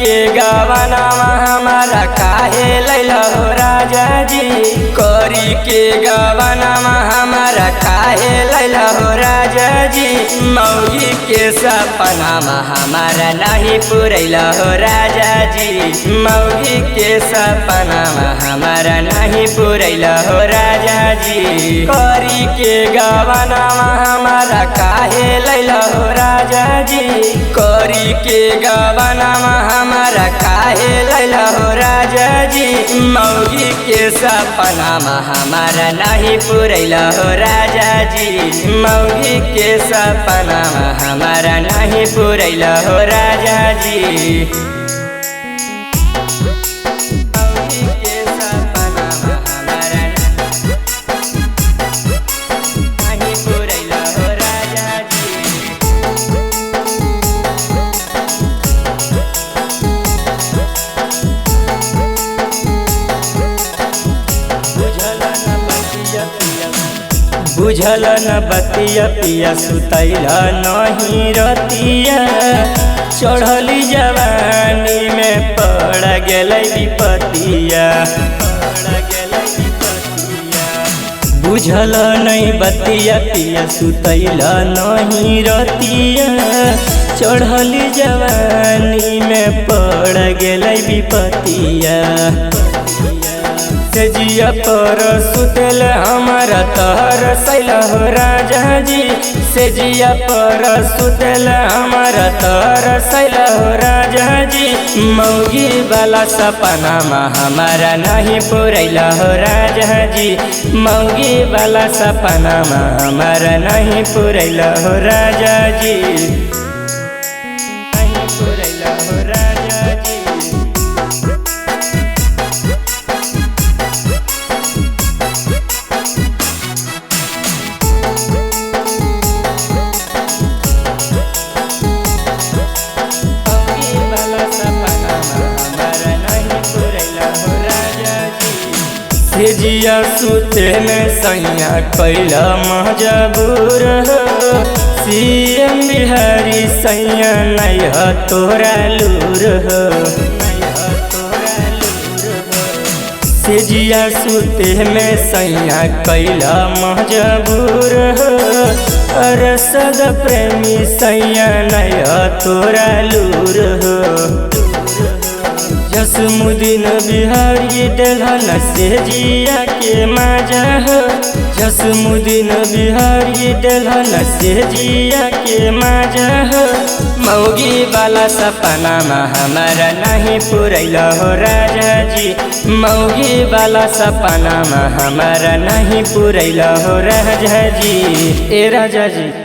के गवानावा हमारा काहे लैला हो राजा जी। करी के गवानावा हमारा काहे लैला हो राजा जी। मौगी के सपनामा हमारा नहीं पुरैला हो राजा जी। मौगी के सपनामा हमारा नहीं पुरैला हो राजा जी। करी के गवानावा हमारा काहे लैला हो राजा जी। करी के गवानावा हमारा काहे लैला हो राजा जी। मौगी के सपनामा हमारा नहीं पुरैला हो राजा जी। मौगी के सपनामा हमारा नहीं पुरैला हो राजा जी। मौगी के सपनामा हमारा नहीं पुरैला हो राजा जी। बुझल न बतिया पिया सुतैला नहीं रतिया। चढ़ली जवानी में पड़ गेलै विपतिया। बुझल नहीं बतिया पिया सुतैला नहीं रतिया। चढ़ली जवानी में पड़ गेलै विपतिया। सेजिया पर सुतल हमारा तहर सैला हो राजा जी। सेजिया पर सुतल हमारा तहर सैला हो राजा जी। मौगी वाला सपनामा हमारा नहीं पुरैला हो राजा जी। मौगी वाला सपनामा हमारा नहीं पुरैला हो राजा जी। नहीं पुरैला हो राजा जी। सेजिया सुते में सैया कैला मजबूर हो। सीएम बिहारी सैया नहीं हो तोरा लूर हो। सेजिया सुते में सैया कैला मजबूर हो। अरे सद प्रेमी सैया नहीं हो तोरा लूर हो। जसमुदीन बिहारी दलहन सेजिया के मजा हो। जसमुदीन बिहारी दलहन सेजिया के मजा हो। मौगी वाला सपनामा हमारा नहीं पुरैला हो राजा जी। मौगी वाला सपनामा हमारा नहीं पुरैला हो राजा जी। ए राजा जी।